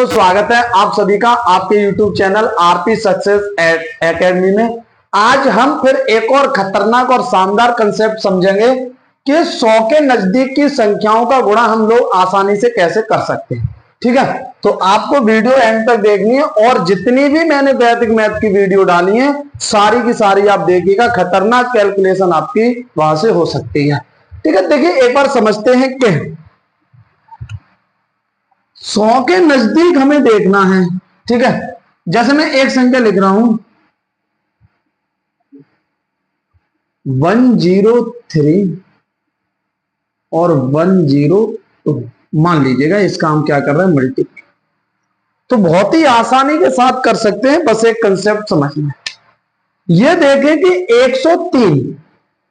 दोस्तों, स्वागत है आप सभी का आपके YouTube channel RP success academy में। आज हम फिर एक और खतरनाक और शानदार कंसेप्ट समझेंगे कि 100 के नजदीक की संख्याओं का गुणा हम लोग आसानी से कैसे कर सकते हैं। ठीक है, तो आपको वीडियो एंड तक देखनी है और जितनी भी मैंने वैदिक मैथ की वीडियो डाली है सारी की सारी आप देखिएगा। खतरनाक कैलकुलेशन आपकी वहां से हो सकती है। ठीक है, देखिए एक बार समझते हैं कि 100 के नजदीक हमें देखना है। ठीक है, जैसे मैं एक संख्या लिख रहा हूं 103 और 102, मान लीजिएगा इसका हम क्या कर रहे हैं, मल्टीप्लाई। तो बहुत ही आसानी के साथ कर सकते हैं, बस एक कंसेप्ट समझना है। यह देखें कि 103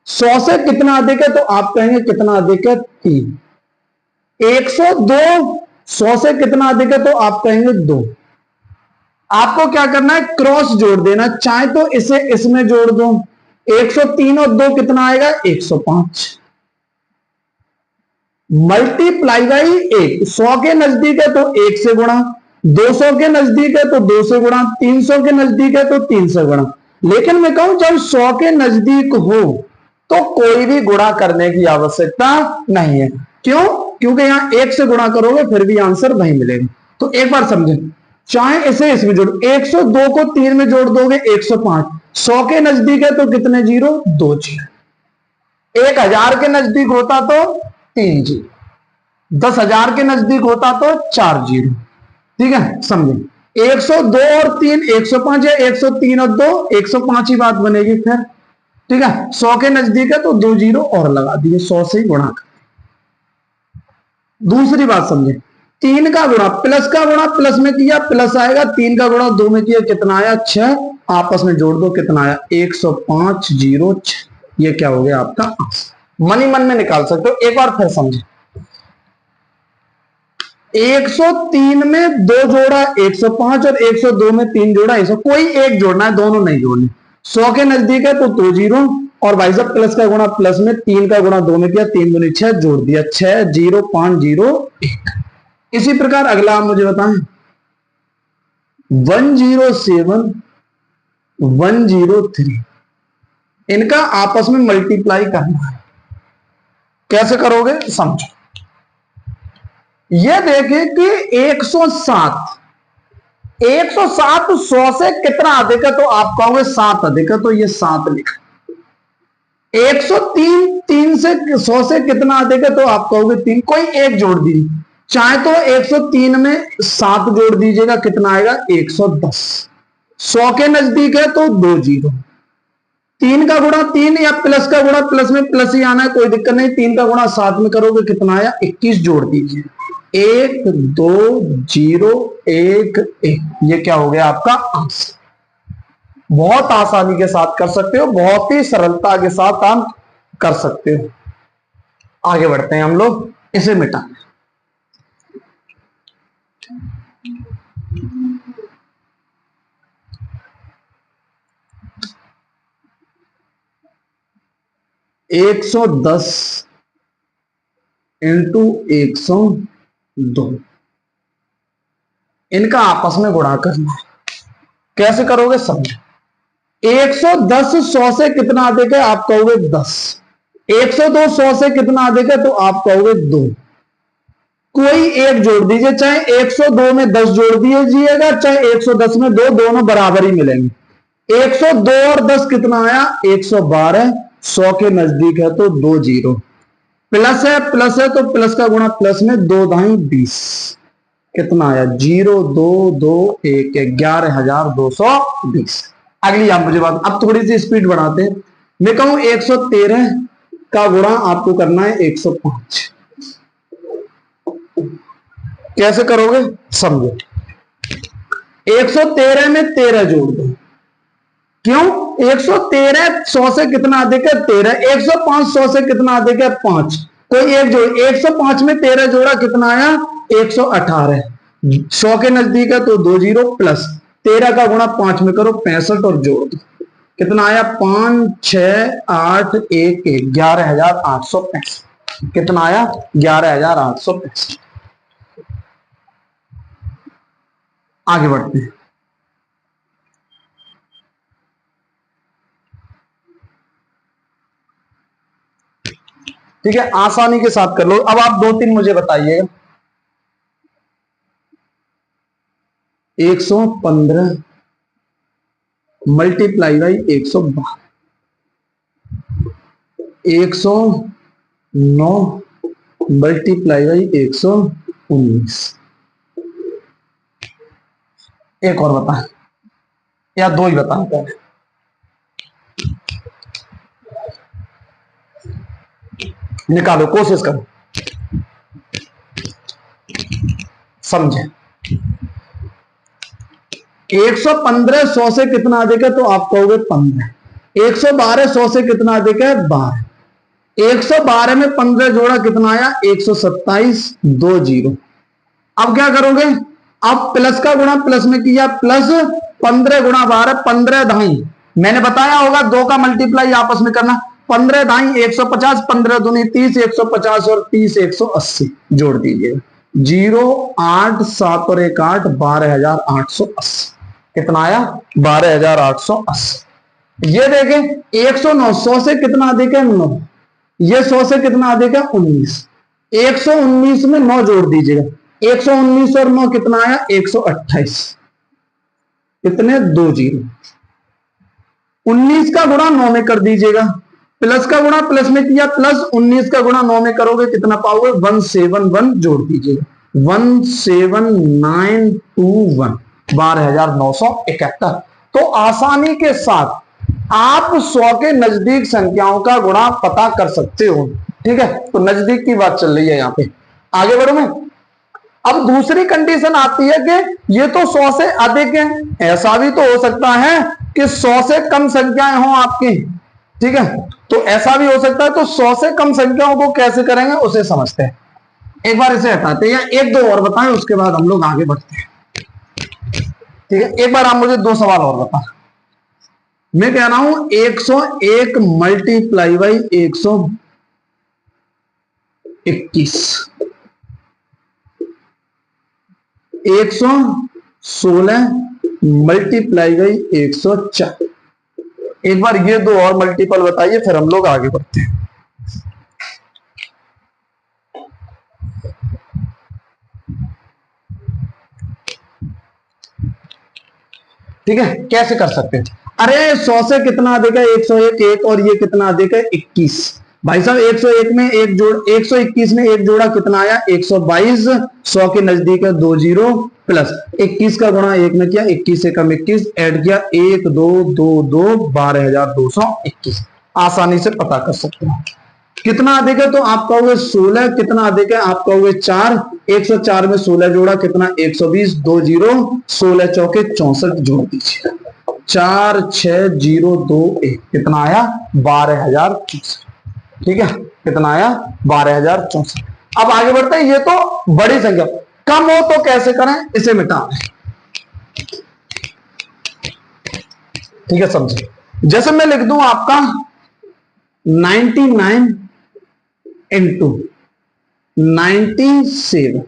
100 से कितना अधिक है, तो आप कहेंगे कितना अधिक है, 3। 102 100 से कितना अधिक है, तो आप कहेंगे 2। आपको क्या करना है, क्रॉस जोड़ देना, चाहे तो इसे इसमें जोड़ दो। 103 और 2 कितना आएगा, 105। Multiply by 1। 100 के नजदीक है तो 1 से गुणा, 200 के नजदीक है तो 2 से गुणा, 300 के नजदीक है तो 3 से गुणा। लेकिन मैं कहूं जब 100 के नजदीक हो तो कोई भी गुणा करने की आवश्यकता नहीं है। क्यों? क्योंकि यहां 1 से गुणा करोगे फिर भी आंसर नहीं मिलेगा। तो एक बार समझे, चाहे इसे इसमें जोड़, 102 को 3 में जोड़ दोगे 105। 100 के नजदीक है तो कितने जीरो, 2 जीरो। 1000 के नजदीक होता तो 3 जीरो, 10,000 के नजदीक होता तो 4 जीरो। ठीक है, समझे। 102 और 3 105 है, 103 और 2 105 ही बात बनेगी फिर। ठीक है, 100 के नजदीक है तो 2 जीरो और लगा दिए, 100 से ही गुणा कर। दूसरी बात समझे, 3 का गुणा प्लस का गुणा प्लस में किया, प्लस आएगा। 3 का गुणा 2 में किया, कितना आया, 6। आपस में जोड़ दो, कितना आया, 105 जीरो 6। ये क्या हो गया आपका आंसर। मन ही मन में निकाल सकते हो। एक बार फिर समझे, 103 में 2 जोड़ा 105 और 102 में 3 जोड़ा 100। कोई एक जोड़ना है, दोनों नहीं जोड़ने। 100 के नजदीक है तो 2 जीरो, और भाई साहब प्लस का गुणा प्लस में, 3 का गुणा 2 में किया, 3 दूनी 6, जोड़ दिया 6 0 5 0 1। इसी प्रकार अगला आप मुझे बताएं, 107 103, इनका आपस में मल्टीप्लाई करना है। कैसे करोगे समझो। यह देखें कि 107 100 से कितना अधिक है, तो आप कहोगे 7 अधिक है, तो ये 7 लिखा। 103 3 से 100 से कितना अधिक है, तो आप कहोगे 3। कोई एक जोड़ दीजिए, चाहे तो 103 में 7 जोड़ दीजिएगा, कितना आएगा, 110। 100 के नजदीक है तो 2 जीरो। 3 का गुणा 3 या प्लस का गुणा प्लस में प्लस ही आना है, कोई दिक्कत नहीं। 3 का गुणा 7 में करोगे, कितना आया, 21। जोड़ दीजिए, 1 2 0 1 1। ये क्या हो गया आपका आंसर। बहुत आसानी के साथ कर सकते हो, बहुत ही सरलता के साथ आप कर सकते हो। आगे बढ़ते हैं हम लोग, इसे मिटाने। एक 110 इंटू 102, इनका आपस में गुणा करना है। कैसे करोगे समझो। 110 100 से कितना अधिक है, आप कहोगे 10। 102 100 से कितना अधिक है, तो आप कहोगे 2। कोई एक जोड़ दीजिए, चाहे 102 में 10 जोड़ दीजिएगा, चाहे 110 में 2, दोनों बराबर ही मिलेंगे। 102 और 10 कितना आया, 112। 100 के नजदीक है तो 2 जीरो। प्लस है तो प्लस का गुणा प्लस में, 2 दाई 20। कितना आया, 0 2 2 1 11,220। अगली आप मुझे बात, अब थोड़ी सी स्पीड बढ़ाते हैं। मैं कहूं 113 का गुणा आपको करना है 105। कैसे करोगे समझो। 113 में 13 जोड़ दो। क्यों? 113 100 से कितना अधिक है, 13। 105 100 से कितना अधिक है, 5। कोई एक जोड़, 105 में 13 जोड़ा, कितना आया, 118। 100 के नजदीक है तो 2 जीरो, प्लस 13 का गुणा 5 में करो 65 और जोड़ दो, कितना आया, 5 6 8 1 1 11,865। कितना आया, 11,865। आगे बढ़ते हैं। ठीक है, आसानी के साथ कर लो। अब आप 2-3 मुझे बताइएगा। 115 मल्टीप्लाई बाई 112, 109 मल्टीप्लाई बाई 119। एक और बता, या 2 ही बता पहले। निकालो, कोशिश करो, समझे। 115 100 से कितना अधिक है तो आप कहोगे 15। 112 100 से कितना अधिक है 12। 112 में 15 जोड़ा कितना आया 127, 2 जीरो। अब क्या करोगे, अब प्लस का गुणा प्लस में किया, प्लस 15 गुणा 12, 15 ढाई। मैंने बताया होगा 2 का मल्टीप्लाई आपस में करना। 15 ढाई 150, 15 दूनी 30, 150 और 30 180 जोड़ दीजिए। 0 8 7 और 1 8, 12,880। कितना आया 12,880। ये देखें 109 100 से कितना अधिक है 9, ये 100 से कितना अधिक है 19। 119 में 9 जोड़ दीजिएगा, 119 और 9 कितना आया 128। कितने 2 जीरो। 19 का गुणा 9 में कर दीजिएगा, प्लस का गुणा प्लस में किया, प्लस 19 का गुणा 9 में करोगे कितना पाओगे 171, जोड़ दीजिएगा 17921, 12,971। तो आसानी के साथ आप 100 के नजदीक संख्याओं का गुणा पता कर सकते हो। ठीक है, तो नजदीक की बात चल रही है यहां पे। आगे बढ़ो मैं। अब दूसरी कंडीशन आती है कि ये तो 100 से अधिक है, ऐसा भी तो हो सकता है कि 100 से कम संख्याएं हो आपकी। ठीक है, तो ऐसा भी हो सकता है। तो 100 से कम संख्याओं को कैसे करेंगे उसे समझते हैं। एक बार इसे हटाते हैं, या 1-2 और बताएं, उसके बाद हम लोग आगे बढ़ते हैं। ठीक है, एक बार आप मुझे 2 सवाल और बता। मैं कह रहा हूं 101 मल्टीप्लाई बाई 121, 116 मल्टीप्लाई बाई 104। एक बार ये 2 और मल्टीपल बताइए, फिर हम लोग आगे बढ़ते हैं। ठीक है, कैसे कर सकते हैं। अरे 100 से कितना अधिक है 101, 1 और ये कितना अधिक है 21। भाई साहब 101 में एक जोड़, 121 में एक जोड़ा कितना आया 122, 100 के नजदीक है 2 जीरो, प्लस 21 का गुणा 1 में किया, 21 से कम 21, ऐड किया 1 2 2 2, 12,221। आसानी से पता कर सकते हैं। कितना अधिक है तो आप कहोगे 16, कितना अधिक है आप कहोगे 4। 104 में 16 जोड़ा कितना 120, 2 जीरो, 16 चौके 64 जोड़ दीजिए, 4 6 0 2 1, कितना आया 12,064। ठीक है, कितना आया 12,064। अब आगे बढ़ते हैं। ये तो बड़ी संख्या, कम हो तो कैसे करें, इसे मिटा दें। ठीक है, समझे। जैसे मैं लिख दूं आपका 99 इंटू 97।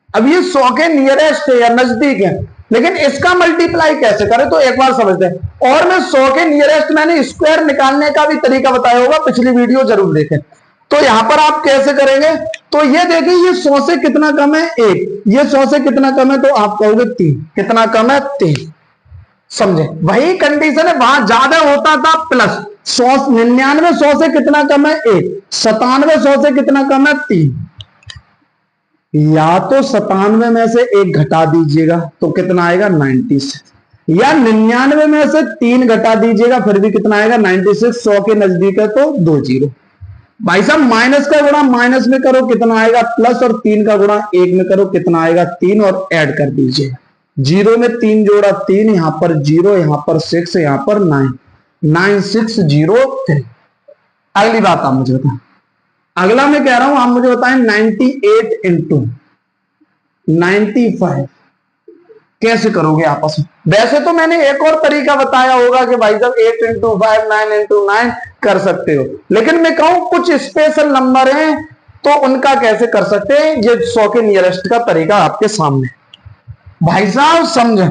अब ये 100 के नियरेस्ट है या नजदीक है, लेकिन इसका मल्टीप्लाई कैसे करें तो एक बार समझते हैं। और मैं 100 के नियरेस्ट मैंने स्क्वायर निकालने का भी तरीका बताया होगा, पिछली वीडियो जरूर देखें। तो यहां पर आप कैसे करेंगे, तो ये देखिए ये 100 से कितना कम है 1, ये 100 से कितना कम है तो आप कहोगे 3, कितना कम है 3। समझे, वही कंडीशन है, वहां ज्यादा होता था प्लस 99 100 से कितना कम है 1, 97 100 से कितना कम है 3। या तो 97 में से 1 घटा दीजिएगा तो कितना आएगा 96, या 99 में से 3 घटा दीजिएगा फिर भी कितना आएगा 96। 100 के नजदीक है तो 2 जीरो। भाई साहब माइनस का गुणा माइनस में करो कितना आएगा प्लस, और 3 का गुणा 1 में करो कितना आएगा 3, और ऐड कर दीजिए। 0 में 3 जोड़ा 3, यहां पर 0, यहां पर 6, यहां पर 9, 9603। अगली बात आप मुझे बताएं। अगला मैं कह रहा हूं आप मुझे बताएं 98 इंटू 95 कैसे करोगे आपस में। वैसे तो मैंने एक और तरीका बताया होगा कि भाई साहब 8 इंटू 5, 9 इंटू 9 कर सकते हो, लेकिन मैं कहूं कुछ स्पेशल नंबर हैं तो उनका कैसे कर सकते हैं। ये 100 के नियरेस्ट का तरीका आपके सामने। भाई साहब समझे,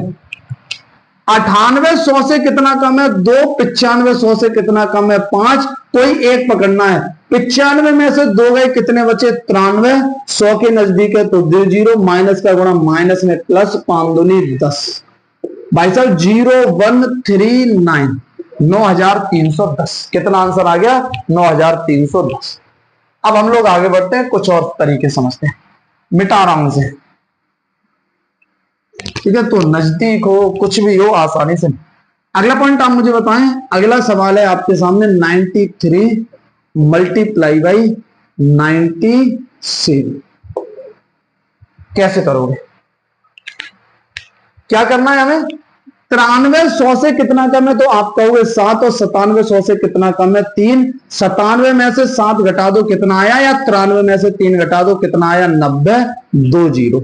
98 100 से कितना कम है 2, 95 100 से कितना कम है 5, कोई एक पकड़ना है। 95 में से 2 गए, कितने बचे 93, 100 के नजदीक है तो 2 जीरो, माइनस का गुणा माइनस में प्लस, 5 दूनी 10। भाई साहब 0139, 9310, कितना आंसर आ गया 9310। अब हम लोग आगे बढ़ते हैं, कुछ और तरीके समझते हैं, मिटा आराम से, ठीक है। तो नजदीक हो कुछ भी हो आसानी से। अगला पॉइंट आप मुझे बताएं, अगला सवाल है आपके सामने 93 मल्टीप्लाई बाई 97 कैसे करोगे, क्या करना है हमें। 93 100 से कितना कम है तो आप कहोगे 7, और 97 100 से कितना कम है 3। 97 में से 7 घटा दो कितना आया, या 93 में से 3 घटा दो कितना आया 90, 2 जीरो।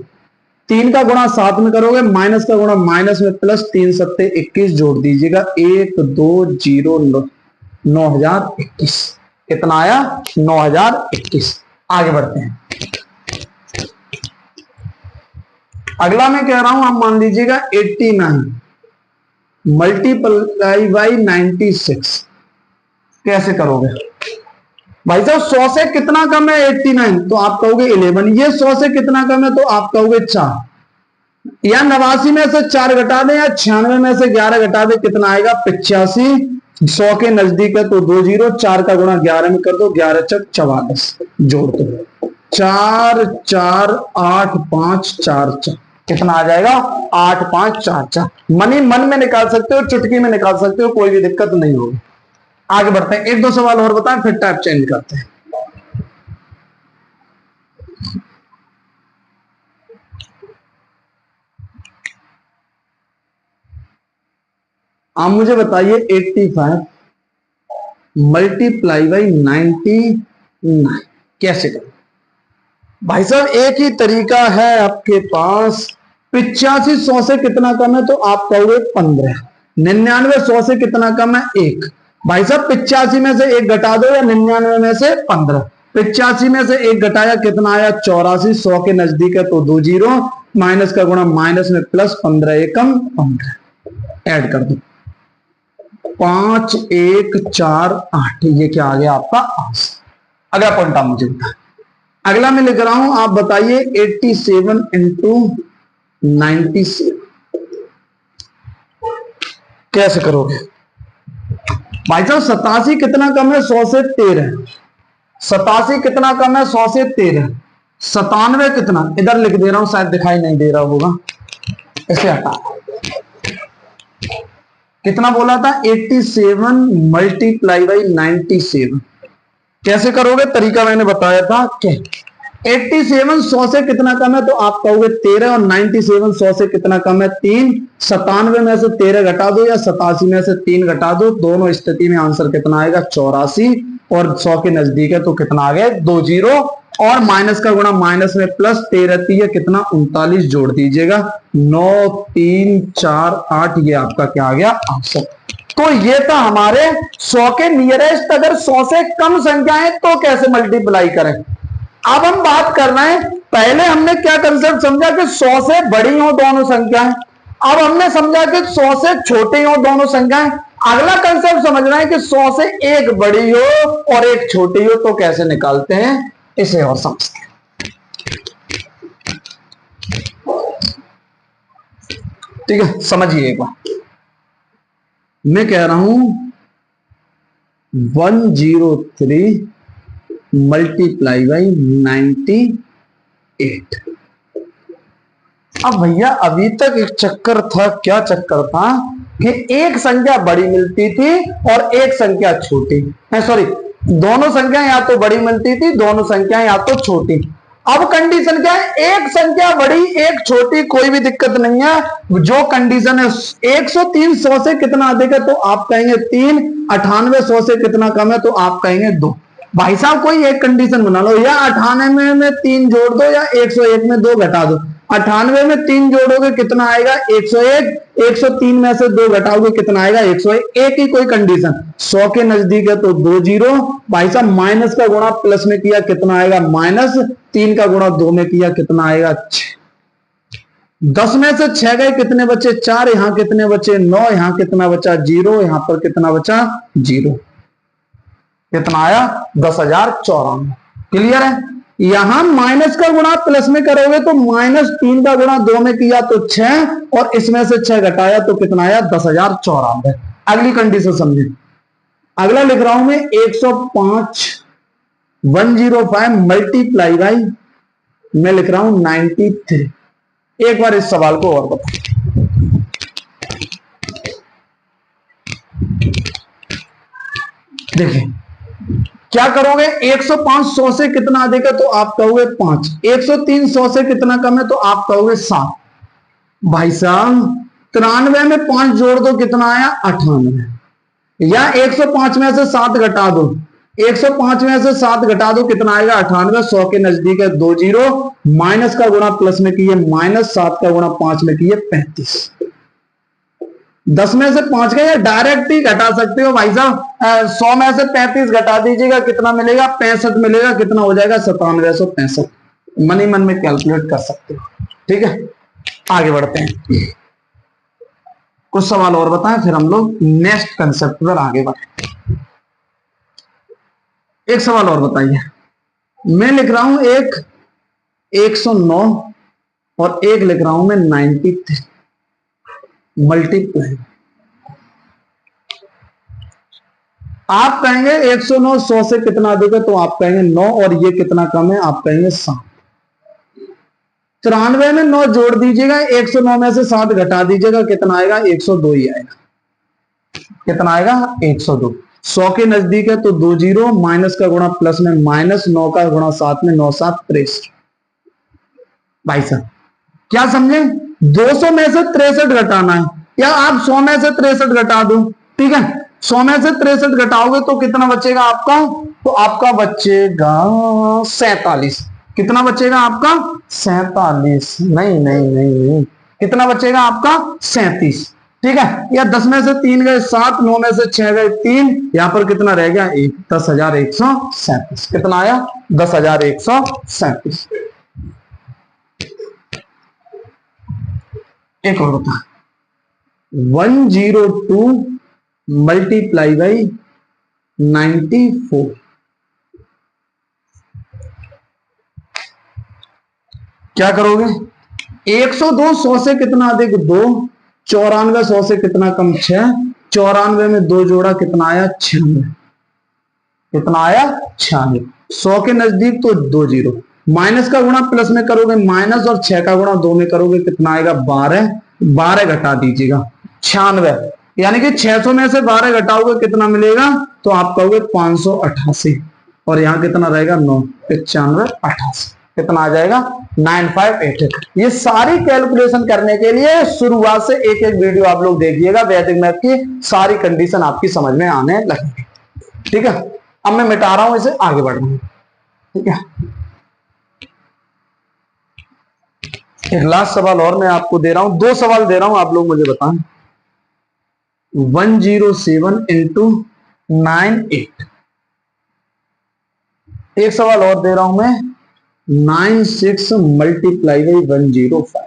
3 का गुणा 7 में करोगे, माइनस का गुणा माइनस में प्लस, 3 सत्ते 21 जोड़ दीजिएगा 1 2 0 9021, कितना आया 9021। आगे बढ़ते हैं, अगला मैं कह रहा हूं, आप मान लीजिएगा 89 मल्टीप्लाई बाई 96 कैसे करोगे। भाई साहब 100 से कितना कम है 89 तो आप कहोगे 11, ये 100 से कितना कम है तो आप कहोगे 4, या 89 में से 4 घटा दें, या 96 में से 11 घटा दें, कितना आएगा 85। 100 के नजदीक है तो 2 जीरो, 4 का गुणा 11 में कर दो, 11 चक 44, जोड़ दो 4 4 8 5 4 4, कितना आ जाएगा 8 5 4 4। मनी मन में निकाल सकते हो, चुटकी में निकाल सकते हो, कोई भी दिक्कत नहीं होगी। आगे बढ़ते हैं, 1 2 सवाल और बताएं फिर टाइप चेंज करते हैं। आप मुझे बताइए 85 मल्टीप्लाई बाई 99 कैसे करें। भाई साहब एक ही तरीका है आपके पास। 85 100 से कितना कम है तो आप कहोगे 15। 99 100 से कितना कम है 1। भाई साहब 85 में से 1 घटा दो, या 99 में से 15। 85 में से 1 घटाया कितना आया 84। 100 के नजदीक है तो 2 जीरो, माइनस का गुणा माइनस में प्लस, 15 एकम 15, ऐड कर दो 5 1 4 8, ये क्या आ गया आपका आंसर। अगला पॉइंट आप मुझे बताएं, अगला मैं लिख रहा हूं, आप बताइए 87 इंटू 97 कैसे करोगे। भाई साहब 87 कितना कम है 100 से 13। 87 कितना कम है 100 से 13। 97 कितना, इधर लिख दे रहा हूं, शायद दिखाई नहीं दे रहा होगा, इसे हटा। कितना बोला था 87 मल्टीप्लाई बाई 97 कैसे करोगे, तरीका मैंने बताया था कि 87 100 से कितना कम है तो आप कहोगे 13, और 97 100 से कितना कम है 3। 97 में से 13 घटा दो, या 87 में से 3 घटा दो, दोनों स्थिति में आंसर कितना आएगा 84, और 100 के नजदीक है तो कितना आ गया 2 जीरो, और माइनस का गुणा माइनस में प्लस, 13 है कितना 39, जोड़ दीजिएगा 9 3 4 8, ये आपका क्या आ गया आंसर। तो ये था हमारे 100 के नियरेस्ट। अगर 100 से कम संख्या है तो कैसे मल्टीप्लाई करें। अब हम बात कर रहे हैं, पहले हमने क्या कंसेप्ट समझा कि 100 से बड़ी हो दोनों संख्याएं, अब हमने समझा कि 100 से छोटी हो दोनों संख्याएं। अगला कंसेप्ट समझ रहे हैं कि 100 से एक बड़ी हो और एक छोटी हो, तो कैसे निकालते हैं इसे और समझते हैं। ठीक है, समझिए एक बार, मैं कह रहा हूं 103 मल्टीप्लाई बाई 98। अब भैया अभी तक एक चक्कर था, क्या चक्कर था कि एक संख्या बड़ी मिलती थी और एक संख्या छोटी, सॉरी दोनों संख्या या तो बड़ी मिलती थी, दोनों संख्या या तो छोटी। अब कंडीशन क्या है, एक संख्या बड़ी एक छोटी, कोई भी दिक्कत नहीं है। जो कंडीशन है 103 100 से कितना अधिक है तो आप कहेंगे 3। 98 100 से कितना कम है तो आप कहेंगे 2। भाई साहब कोई एक कंडीशन बना लो, या 98 में 3 जोड़ दो, या 101 में 2 घटा दो। 98 में 3 जोड़ोगे कितना आएगा 101। 103 में से 2 घटाओगे कितना आएगा 101। एक ही कोई कंडीशन, 100 के नजदीक है तो 2 जीरो। भाई साहब माइनस का गुणा प्लस में किया कितना आएगा माइनस, 3 का गुणा 2 में किया कितना आएगा 6। 10 में से 6 गए, कितने बचे 4, यहां कितने बचे 9, यहां कितना बचा 0, यहां पर कितना बचा 0, कितना आया 10,094। क्लियर है। यहां माइनस का गुणा प्लस में करोगे तो -3 का गुणा 2 में किया तो 6, और इसमें से 6 घटाया तो कितना आया 10,094। अगली कंडीशन समझे। अगला लिख रहा हूं मैं 105 मल्टीप्लाई बाई, मैं लिख रहा हूं 93। एक बार इस सवाल को और बताओ। देखिए क्या करोगे, 105 100 से कितना अधिक है तो आप कहोगे 5, 103 100 से कितना कम है तो आप कहोगे 7। भाई साहब 93 में 5 जोड़ दो, कितना आया 98, या 105 में से 7 घटा दो, 105 में से 7 घटा दो, कितना आएगा 98। 100 के नजदीक है 2 जीरो, माइनस का गुणा प्लस में किए -7 का गुणा 5 में किए 35। 10 में से 5 का या डायरेक्ट ही घटा सकते हो भाई साहब। 100 में से 35 घटा दीजिएगा, कितना मिलेगा 65 मिलेगा, कितना हो जाएगा 9765। मन ही मन में कैलकुलेट कर सकते हो। ठीक है, आगे बढ़ते हैं, कुछ सवाल और बताएं फिर हम लोग नेक्स्ट कंसेप्ट पर आगे बढ़े। एक सवाल और बताइए। मैं लिख रहा हूं एक 109 और एक लिख रहा हूं मैं 93 मल्टीप्लाई। आप कहेंगे 109 100 से कितना अधिक है तो आप कहेंगे 9, और ये कितना कम है आप कहेंगे 7। 93 में 9 जोड़ दीजिएगा, 109 में से 7 घटा दीजिएगा, कितना आएगा 102 ही आएगा। कितना आएगा 102। 100 के नजदीक है तो 2 जीरो, माइनस का गुणा प्लस में -9 का गुणा 7 में 9 7 63। भाई साहब क्या समझे, 200 में से 63 घटाना है, या आप 100 में से 63 घटा दो। ठीक है, 100 में से 63 घटाओगे तो कितना बचेगा आपका, तो आपका बचेगा 47। कितना बचेगा आपका 47, नहीं नहीं नहीं नहीं, कितना बचेगा आपका 37। ठीक है, या 10 में से 3 गए 7, 9 में से 6 गए 3, यहां पर कितना रह गया 1, 10,137। कितना आया 10,137। एक और बता, 102 मल्टीप्लाई बाई 94। क्या करोगे, 102 100 से कितना अधिक 2, 94 100 से कितना कम 6, 94 में 2 जोड़ा कितना आया 96। कितना आया 96। 100 के नजदीक तो 2 जीरो, माइनस का गुणा प्लस में करोगे माइनस, और 6 का गुणा 2 में करोगे कितना आएगा 12। 12 घटा दीजिएगा 96, यानी कि 600 में से 12 घटाओगे कितना मिलेगा तो आप कहोगे 588, और यहां कितना रहेगा 9, 95 88, कितना आ जाएगा 9588। ये सारी कैलकुलेशन करने के लिए शुरुआत से एक एक वीडियो आप लोग देखिएगा, वैदिक मैथ की सारी कंडीशन आपकी समझ में आने लगेगी। ठीक है, अब मैं मिटा रहा हूं इसे, आगे बढ़ रहा हूं। ठीक है, एक लास्ट सवाल और मैं आपको दे रहा हूं, 2 सवाल दे रहा हूं, आप लोग मुझे बताएं। 107 इंटू 98। एक सवाल और दे रहा हूं मैं 96 मल्टीप्लाई बाई 105।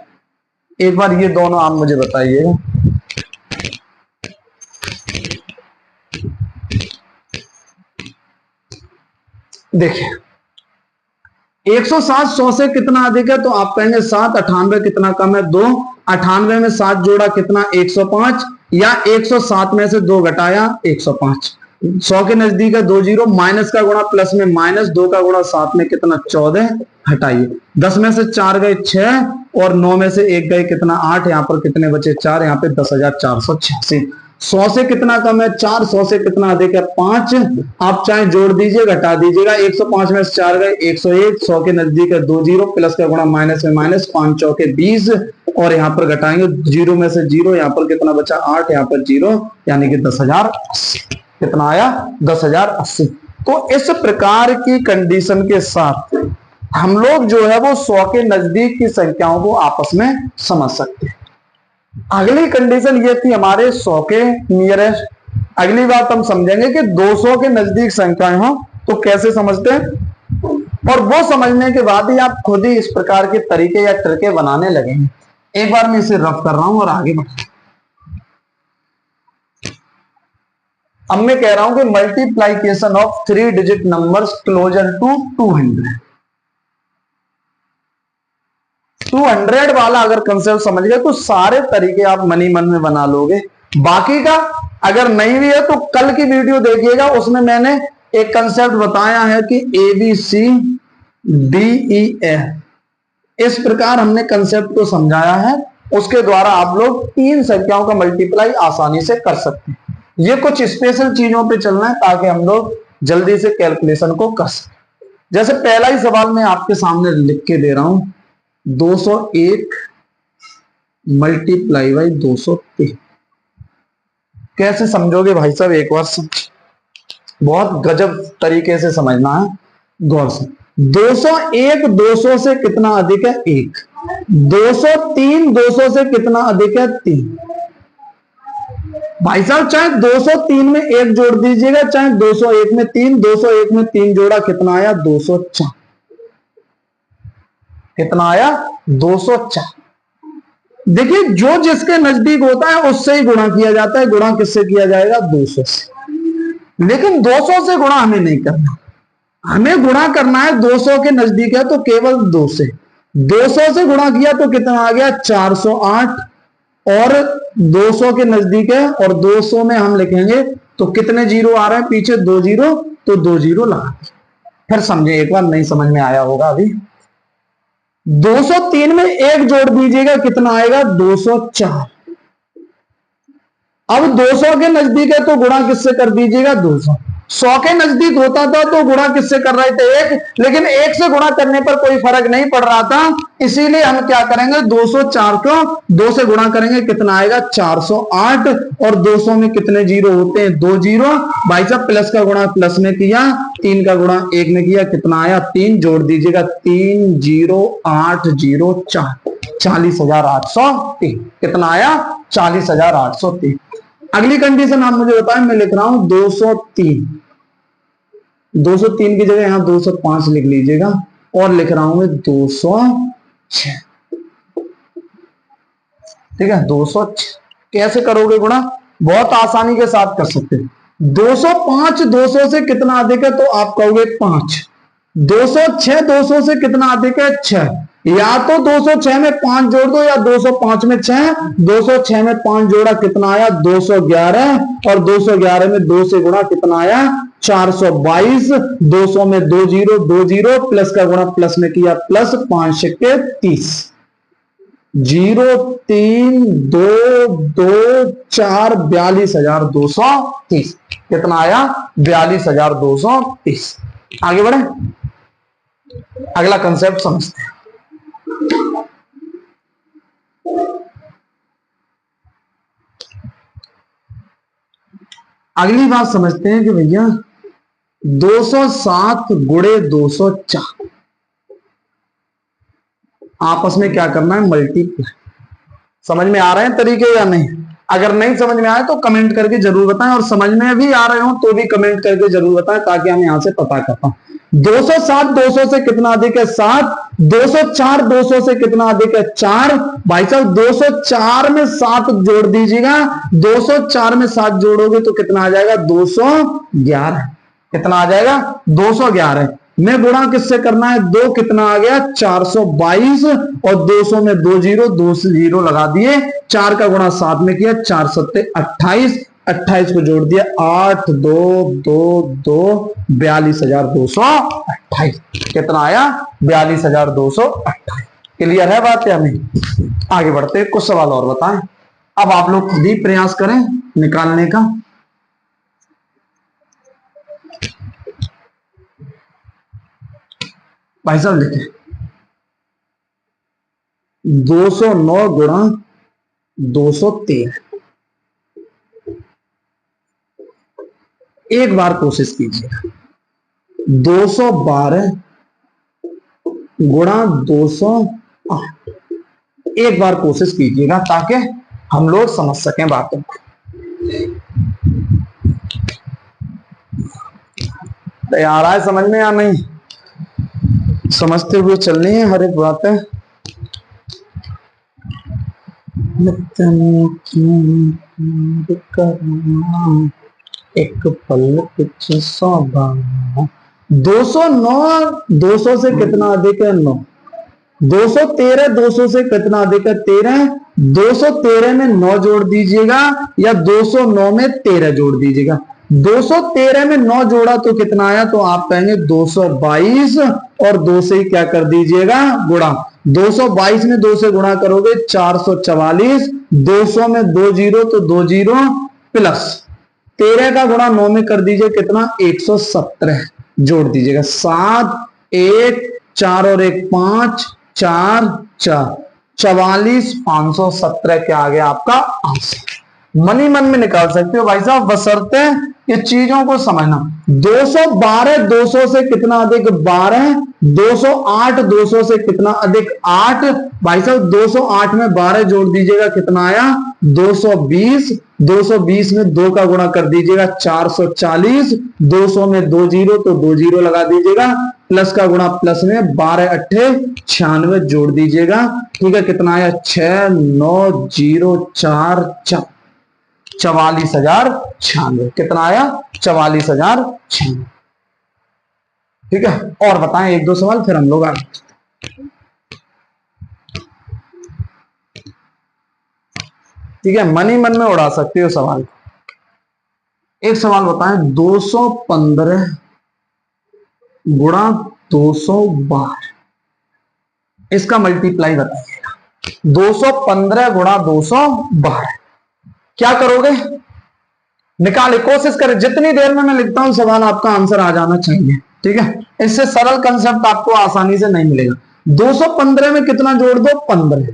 एक बार ये दोनों आप मुझे बताइएगा। देखिए 107 100 से कितना अधिक है तो आप कहेंगे 7, 98 कितना कम है 2, 98 में 7 जोड़ा कितना 105, या 107 में से 2 घटाया 105। 100 के नजदीक है 2 जीरो, माइनस का गुणा प्लस में माइनस, 2 का गुणा 7 में कितना 14, हटाइए। 10 में से 4 गए 6, और 9 में से 1 गए कितना 8, यहाँ पर कितने बचे 4, यहाँ पे 10,486। 100 से कितना कम है 4, 100 से कितना अधिक है 5। आप चाहे जोड़ दीजिए घटा दीजिएगा, 105 में से 4 गए 101, 100 के नजदीक है 2 जीरो, प्लस का गुणा माइनस में माइनस, 5 चौके 20, और यहाँ पर घटाएंगे 0 में से 0, यहाँ पर कितना बचा 8, यहाँ पर 0, यानी कि 10,080। कितना आया 10,080। तो इस प्रकार की कंडीशन के साथ हम लोग जो है वो 100 के नजदीक की संख्याओं को आपस में समझ सकते हैं। अगली कंडीशन ये थी हमारे 100 के नियरेस्ट। अगली बात हम समझेंगे कि 200 के नजदीक संख्याएं हो तो कैसे समझते हैं, और वो समझने के बाद ही आप खुद ही इस प्रकार के तरीके या ट्रिके बनाने लगेंगे। एक बार मैं इसे रफ कर रहा हूं और आगे बढ़। अब मैं कह रहा हूं कि multiplication of 3 digit numbers closer to 200। 200 वाला अगर कंसेप्ट समझ गए तो सारे तरीके आप मन में बना लोगे। बाकी का अगर नहीं भी है तो कल की वीडियो देखिएगा, उसमें मैंने एक कंसेप्ट बताया है कि ABCDEF इस प्रकार हमने कंसेप्ट को समझाया है। उसके द्वारा आप लोग 3 संख्याओं का मल्टीप्लाई आसानी से कर सकते हैं। ये कुछ स्पेशल चीजों पे चलना है ताकि हम लोग जल्दी से कैलकुलेशन को कर सकें। जैसे पहला ही सवाल मैं आपके सामने लिख के दे रहा हूं, 201 मल्टीप्लाई बाई 203। कैसे समझोगे भाई साहब, एक बार समझ, बहुत गजब तरीके से समझना है गौर से। 201 200 से कितना अधिक है? 1। 203 200 से कितना अधिक है? 3। भाई साहब चाहे 203 में 1 जोड़ दीजिएगा, चाहे 201 में 3, 201 में 3 जोड़ा कितना आया? 204। कितना आया? 204। देखिए जो जिसके नजदीक होता है उससे ही गुणा किया जाता है। गुणा किससे किया जाएगा? 200 से। लेकिन 200 से गुणा हमें नहीं करना, हमें गुणा करना है 200 के नजदीक है तो केवल 2 से। 200 से गुणा किया तो कितना आ गया? 408। और 200 के नजदीक है और 200 में हम लिखेंगे तो कितने जीरो आ रहे हैं पीछे? 2 जीरो, तो 2 जीरो लगा। फिर समझे एक बार, नहीं समझ में आया होगा अभी। 203 में 1 जोड़ दीजिएगा, कितना आएगा? 204। अब 200 के नजदीक है तो गुणा किससे कर दीजिएगा? 200। 100 के नजदीक होता था तो गुणा किससे कर रहे थे? 1। लेकिन 1 से गुणा करने पर कोई फर्क नहीं पड़ रहा था, इसीलिए हम क्या करेंगे? 204 को 2 से गुणा करेंगे, कितना आएगा? 408। और 200 में कितने जीरो होते हैं? 2 जीरो। भाई साहब प्लस का गुणा प्लस में किया, 3 का गुणा 1 में किया, कितना आया? 3। जोड़ दीजिएगा 3 0 8 0 4, 40,803। कितना आया? 40,803। अगली कंडीशन आप मुझे बताएं, मैं लिख रहा हूं 203। 203 की जगह यहां 205 लिख लीजिएगा और लिख रहा हूं मैं 206। ठीक है, 206 कैसे करोगे गुणा? बहुत आसानी के साथ कर सकते हैं। 205 200 से कितना अधिक है? तो आप कहोगे 5। 206 200 से कितना अधिक है? 6। या तो 206 में 5 जोड़ दो या 205 में 6। 206 में 5 जोड़ा, कितना आया? 211। और 211 में 2 से गुणा, कितना आया? 422। 200 में 2 जीरो, 2 जीरो, प्लस का गुणा प्लस में किया, प्लस 5 छक्के 30। 0 3 2 2 4, 42,230। कितना आया? 42,230। आगे बढ़े, अगला कंसेप्ट समझते हैं। अगली बात समझते हैं कि भैया 207 गुणे 204 आपस में क्या करना है? मल्टीप्लाई। समझ में आ रहे हैं तरीके या नहीं? अगर नहीं समझ में आए तो कमेंट करके जरूर बताएं, और समझ में भी आ रहे हो तो भी कमेंट करके जरूर बताएं ताकि हम यहां से पता कर पाए। 207 200 से कितना अधिक है? 7। 204 200 से कितना अधिक है? 4। भाई साहब 204 में 7 जोड़ दीजिएगा, 204 में 7 जोड़ोगे तो कितना आ जाएगा? 211। कितना आ जाएगा? 211 में गुणा किससे करना है? 2 कितना आ गया? 422। और 200 में 2 जीरो, 2 जीरो लगा दिए, 4 का गुणा 7 में किया, 4 सत्ते 28। 28 को जोड़ दिया, 8 2 2 2, 42,228। कितना आया? 42,228। क्लियर है बात या नहीं? आगे बढ़ते, कुछ सवाल और बताएं। अब आप लोग खुद ही प्रयास करें निकालने का। भाई साहब लिखे 209 गुणा 213। एक बार कोशिश कीजिएगा। 212 गुणा 208। एक बार कोशिश कीजिएगा ताकि हम लोग समझ सकें बातों को। तैयार है समझ में या नहीं? समझते हुए चलनी है हर एक बात है। एक पल कुछ 100 209 200 से कितना अधिक है? 9। 213 200 से कितना अधिक है? 13। 213 में 9 जोड़ दीजिएगा या 209 में 13 जोड़ दीजिएगा। 213 में 9 जोड़ा तो कितना आया? तो आप कहेंगे 222 और 2 से ही क्या कर दीजिएगा? गुणा। 222 में 2 से गुणा करोगे 444। 200 में 2 जीरो तो 2 जीरो प्लस 13 का गुणा 9 में कर दीजिए कितना? 117 जोड़ दीजिएगा। 7 1 4 और 1 5 4 4 44 517 क्या आ गया आपका आंसर। मनी मन में निकाल सकते हो भाई साहब, बशर्ते ये चीजों को समझना। 212 200 से कितना अधिक? 12। 208 200 से कितना अधिक? 8। भाई साहब 208 में 12 जोड़ दीजिएगा कितना आया? 220। 220 में 2 का गुणा कर दीजिएगा 440। 200 में 2 जीरो तो 2 जीरो लगा दीजिएगा, प्लस का गुणा प्लस में 12 8 96 जोड़ दीजिएगा। ठीक है, कितना आया? 6904 44,096। कितना आया? 44,096। ठीक है, और बताएं एक दो सवाल फिर हम लोग आगे। ठीक है, मनी मन में उड़ा सकते हो सवाल। एक सवाल बताएं, 215 गुणा 212, इसका मल्टीप्लाई बताइएगा। 215 गुणा 212 क्या करोगे? निकाले, कोशिश करें। जितनी देर में मैं लिखता हूं सवाल आपका आंसर आ जाना चाहिए। ठीक है, इससे सरल कंसेप्ट आपको आसानी से नहीं मिलेगा। 215 में कितना जोड़ दो? 15।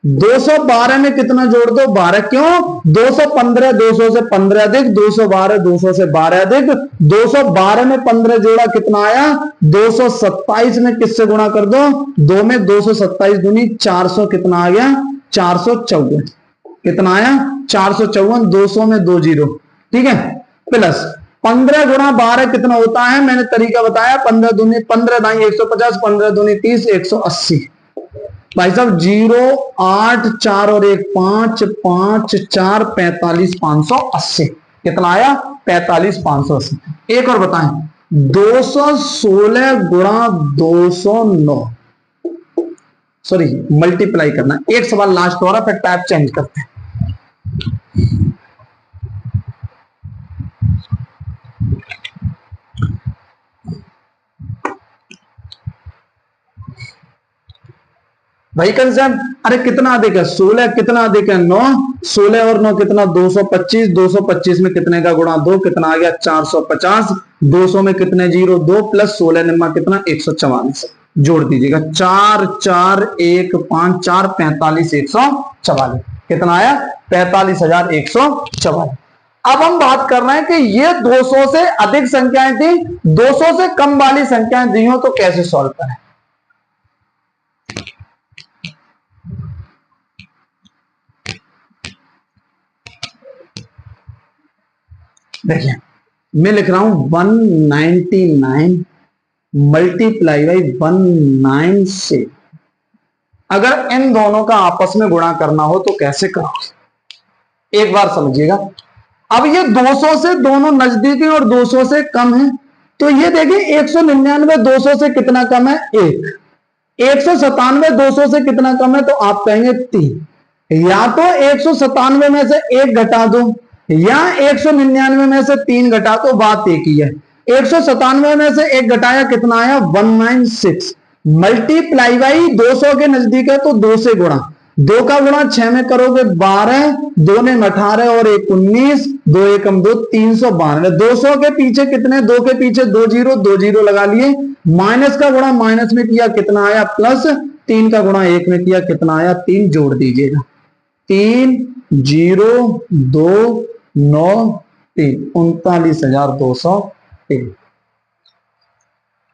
212 में कितना जोड़ दो? 12। क्यों? 215 200 से 15 अधिक, 212 200 से 12 अधिक। 212 में 15 जोड़ा कितना आया? 227 में किससे गुणा कर दो? 2 में 227 दूनी 400 कितना आ गया? 454। कितना आया? 454। 200 में 2 जीरो। ठीक है, प्लस 15 गुणा 12 कितना होता है? मैंने तरीका बताया। 15 दूनी 15 दाई 150, 15 दूनी 30 180। भाई साहब 0 8 4 और 1 5 5 4 45 580। कितना आया? 45 580। एक और बताएं, 216 गुणा 209, सॉरी मल्टीप्लाई करना। एक सवाल लास्ट हो रहा, फिर टाइप चेंज करते हैं। भाई कंसेप्ट, अरे कितना अधिक है? 16 कितना अधिक है? 9। 16 और 9 कितना? 225। 225 में कितने का गुणा? 2। कितना आ गया? 450। 200 में कितने जीरो? 2 प्लस 16 निम्मा कितना? 144 जोड़ दीजिएगा। 4 4 1 5 4 45 144। कितना आया? 45,144। अब हम बात कर रहे हैं कि ये 200 से अधिक संख्याएं थी, 200 से कम वाली संख्याएं दी हो तो कैसे सॉल्व करें? देखिए मैं लिख रहा हूं 199 मल्टीप्लाई बाई 196। अगर इन दोनों का आपस में गुणा करना हो तो कैसे करोगे? एक बार समझिएगा। अब ये 200 से दोनों नजदीक है और 200 से कम है, तो ये देखिए 199 200 से कितना कम है? 1। 197 200 से कितना कम है? तो आप कहेंगे 3। या तो 197 में से 1 घटा दो या 199 में से 3 घटा दो, बात एक ही है। 197 में से 1 घटाया कितना आया? 196। मल्टीप्लाई बाई 200 के नजदीक है तो 2 से गुणा। 2 का गुणा 6 में करोगे 12, 2 ने 18 और 1 19, 2 एकम 2 392। 200 के पीछे कितने? 2 के पीछे 2 जीरो, 2 जीरो लगा लिए। माइनस का गुणा माइनस में किया कितना आया? प्लस। 3 का गुणा 1 में किया कितना आया? 3 जोड़ दीजिएगा। 3 0 2 9 3 39,203।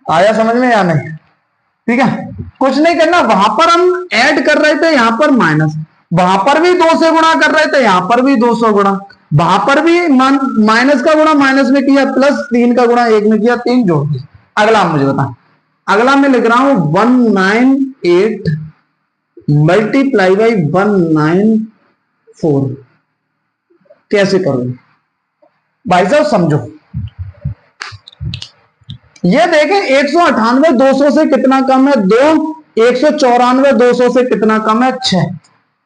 आया समझ में या नहीं? ठीक है, कुछ नहीं करना। वहां पर हम ऐड कर रहे थे, यहां पर माइनस। वहां पर भी 2 से गुणा कर रहे थे, यहां पर भी 200 गुणा। वहां पर भी माइनस का गुणा माइनस में किया, प्लस 3 का गुणा 1 में किया, 3 जोड़ दिया। अगला मुझे बता। अगला मैं लिख रहा हूं 198 मल्टीप्लाई बाई 194 कैसे करोगे भाई साहब, समझो। ये देखें 198 200 से कितना कम है 2, 194 200 से कितना कम है 6।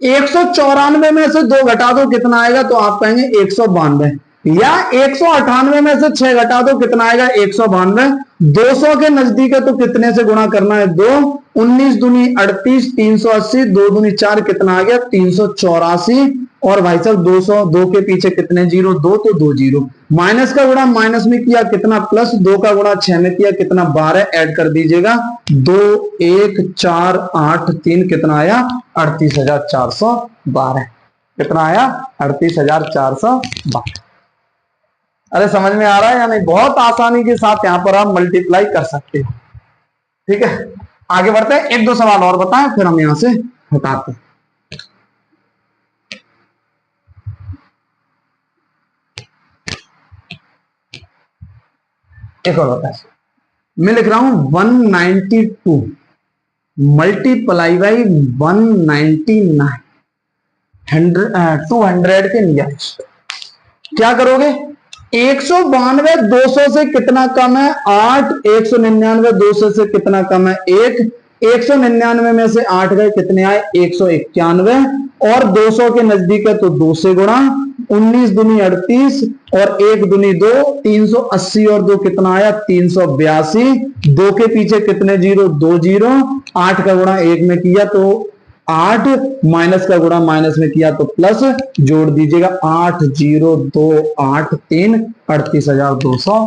194 में से 2 घटा दो कितना आएगा, तो आप कहेंगे 192, या 198 में से 6 घटा दो कितना आएगा 192। 200 के नजदीक है तो कितने से गुणा करना है 2, 19 दूनी 38, 380, 2 दूनी 4 कितना आ गया 384। और भाई साहब 200, 2 के पीछे कितने जीरो 2, तो 2 जीरो। माइनस का गुणा माइनस में किया कितना प्लस, 2 का गुणा 6 में किया कितना 12, ऐड कर दीजिएगा 2 1 4 8 3 कितना आया 38,412। कितना आया 38,412। अरे समझ में आ रहा है या नहीं? बहुत आसानी के साथ यहां पर आप मल्टीप्लाई कर सकते हो। ठीक है, आगे बढ़ते हैं, 1-2 सवाल और बताएं फिर हम यहां से हटाते हैं। एक और बताए, मैं लिख रहा हूं 192 मल्टीप्लाई बाई 199 200 के नियरेस्ट। क्या करोगे? 192 200 से कितना कम है 8, 199 200 से कितना कम है 1, 199 में से 8 गए कितने आए 191, और 200 के नजदीक है तो 2 से गुणा, 19 दूनी 38 और 1 दूनी 2, 380 और 2 कितना आया 382। 2 के पीछे कितने जीरो 2 जीरो। 8 का गुणा 1 में किया तो 8, माइनस का गुणा माइनस में किया तो प्लस, जोड़ दीजिएगा 8 0 2 8 3 38,200।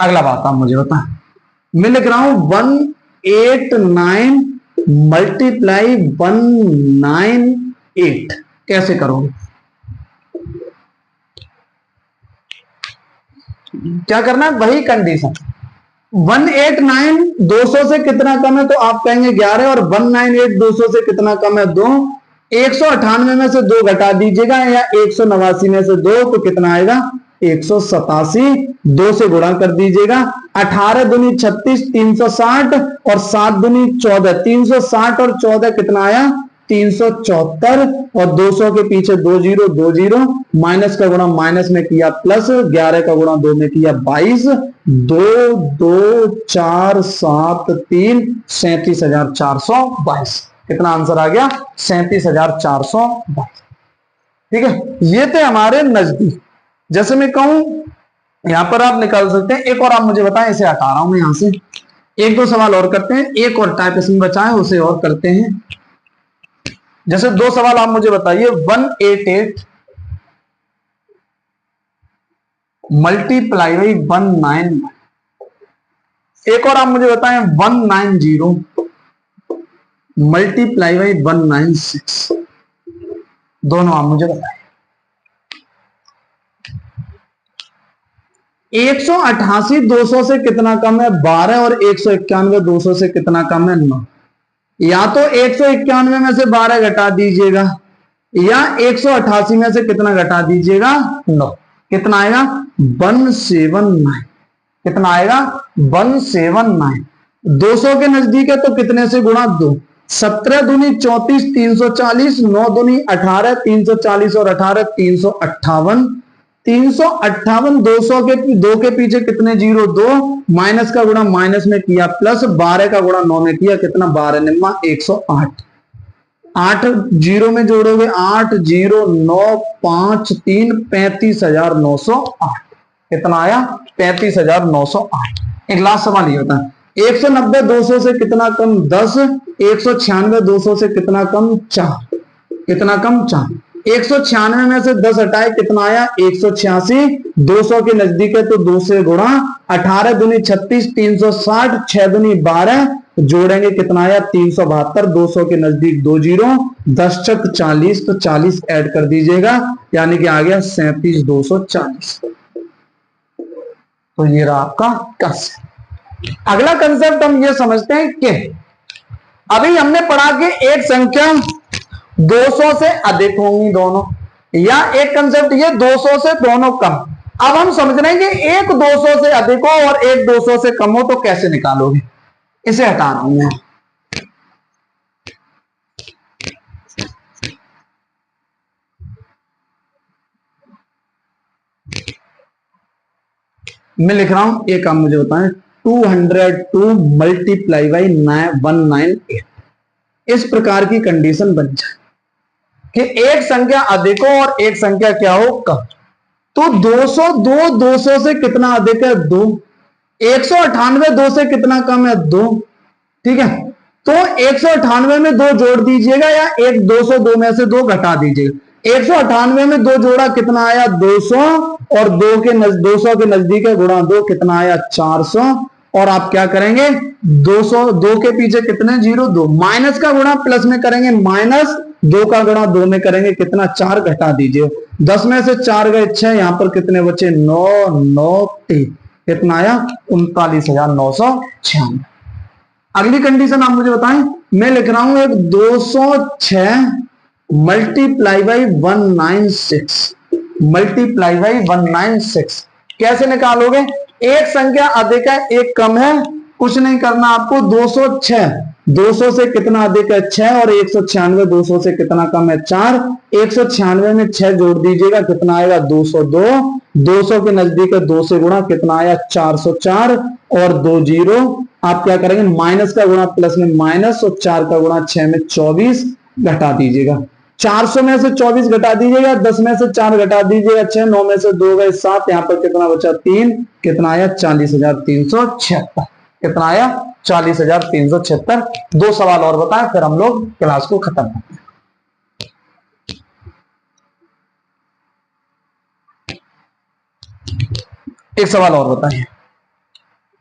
अगला बात आप मुझे बताएं, मैं लिख रहा हूं 189 मल्टीप्लाई 198 कैसे करोगे? क्या करना है, वही कंडीशन। 189 200 से कितना कम है तो आप कहेंगे 11, और 198 200 से कितना कम है 2। 198 में से 2 घटा दीजिएगा, या 189 में से 2 तो कितना आएगा 187। 2 से गुणा कर दीजिएगा, 18 दूनी 36 360 और 7 दूनी 14, 360 और 14 कितना आया 374, और 200 के पीछे 2 जीरो 2 जीरो। माइनस का गुणा माइनस में किया प्लस, 11 का गुणा 2 में किया 22, 2 2 4 7 3 37,422। कितना आंसर आ गया 37,422। ठीक है, ये थे हमारे नजदीक। जैसे मैं कहूं यहां पर आप निकाल सकते हैं। एक और आप मुझे बताएं, इसे हटा रहा हूं मैं यहां से। 1-2 सवाल और करते हैं, एक और टाइप इसमें बचा है उसे और करते हैं। जैसे 2 सवाल आप मुझे बताइए, 188 मल्टीप्लाई बाई 191। एक और आप मुझे बताएं 190 मल्टीप्लाई बाई 196। दोनों आप मुझे बताएं। 188 200 से कितना कम है 12, और 191 200 से कितना कम है 9। या तो 191 में से 12 घटा दीजिएगा, या 188 में से कितना घटा दीजिएगा 9। कितना आएगा 179। कितना आएगा 179। 200 के नजदीक है तो कितने से गुणा 2। 17 दूनी 34 340, 9 दूनी 18 340 और 18 358। 358 200 के 2 के पीछे कितने जीरो 2, माइनस का गुणा माइनस में किया प्लस, 12 का गुणा 9 में किया कितना 12 निम्मा 108। 8 जीरो में जोड़ोगे 8 0 9 5 3 35,908। कितना आया 35,908। एक लास्ट सवाल ये होता है, 190 200 से कितना कम 10, 196 200 से कितना कम 4। कितना कम 4। 196 में से 10 हटाए कितना आया 186। 200 के नजदीक है तो 2 से गुणा, 18 दूनी 36 360, 6 दूनी 12, जोड़ेंगे कितना आया 372। 200 के नजदीक 2 जीरो, 10 चक 40 तो 40 ऐड कर दीजिएगा, यानी कि आ गया 37,240। तो ये रहा आपका कंसेप्ट। अगला कंसेप्ट हम ये समझते हैं कि अभी हमने पढ़ा कि एक संख्या 200 से अधिक होंगी दोनों, या एक कंसेप्ट ये 200 से दोनों कम। अब हम समझ रहे हैं कि एक 200 से अधिक हो और एक 200 से कम हो तो कैसे निकालोगे। इसे हटा रहा हूं मैं। मैं लिख रहा हूं, एक आप मुझे बताएं, 202 मल्टीप्लाई बाई 198। इस प्रकार की कंडीशन बन जाए कि एक संख्या अधिक हो और एक संख्या क्या हो, कम। तो 202 200 से कितना अधिक है, 2। 198 2 से कितना कम है, 2। ठीक है, तो 198 में 2 जोड़ दीजिएगा या एक 202 में से 2 घटा दीजिएगा। 198 में 2 जोड़ा कितना आया, 200, और 200 के नजदीक है गुणा 2 कितना आया, 400। और आप क्या करेंगे, 200 2 के पीछे कितने जीरो, 2। माइनस का गुणा प्लस में करेंगे, माइनस 2 का गुणा 2 में करेंगे कितना, 4 घटा दीजिए। 10 में से 4 गए 6, यहां पर कितने बचे, 9 9 3 कितना आया, 39,996। अगली कंडीशन आप मुझे बताएं, मैं लिख रहा हूं एक 206 मल्टीप्लाई बाई 196 मल्टीप्लाई बाई 196। कैसे निकालोगे, एक संख्या अधिक है एक कम है, कुछ नहीं करना आपको, 206 200 से कितना अधिक है, 6, और 196 200 से कितना कम है, 4। 196 में 6 जोड़ दीजिएगा कितना आएगा, 202। 200 के नजदीक है 2 से गुणा कितना आया, 404, और 2 जीरो। आप क्या करेंगे, माइनस का गुणा प्लस में माइनस, और 4 का गुणा 6 में 24 घटा दीजिएगा। 400 में से 24 घटा दीजिएगा, 10 में से 4 घटा दीजिएगा 6, 9 में से 2 गए 7, यहां पर कितना बचा, 3 कितना आया, 40,376 कितना आया, 40,376। 2 सवाल और बताएं फिर हम लोग क्लास को खत्म करते हैं। एक सवाल और बताइए।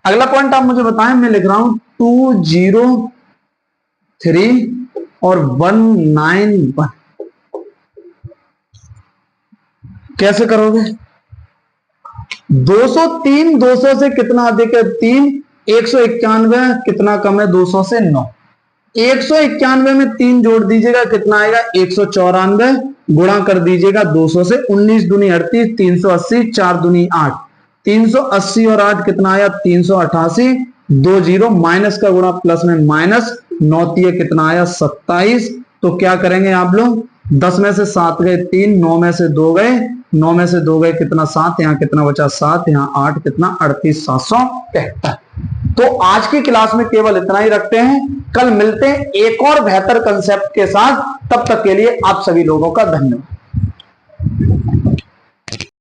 अगला पॉइंट आप मुझे बताएं, मैं लिख रहा हूं 203 और 191 कैसे करोगे। 203 200 से कितना अधिक है, 3। 191 कितना कम है, 200 से 9। 191 में 3 जोड़ दीजिएगा कितना आएगा, 194, गुणा कर दीजिएगा 200 से, 19 दूनी 38, 380, 4 दूनी 8, 380 और 8 कितना आया, 388। 2 जीरो, माइनस का गुणा प्लस में माइनस, 9 तिये कितना आया, 27। तो क्या करेंगे आप लोग, 10 में से 7 गए 3, 9 में से 2 गए, 9 में से 2 गए कितना, 7, यहां कितना बचा, 7, यहां 8 कितना, 38,773। तो आज की क्लास में केवल इतना ही रखते हैं, कल मिलते हैं एक और बेहतर कंसेप्ट के साथ। तब तक के लिए आप सभी लोगों का धन्यवाद।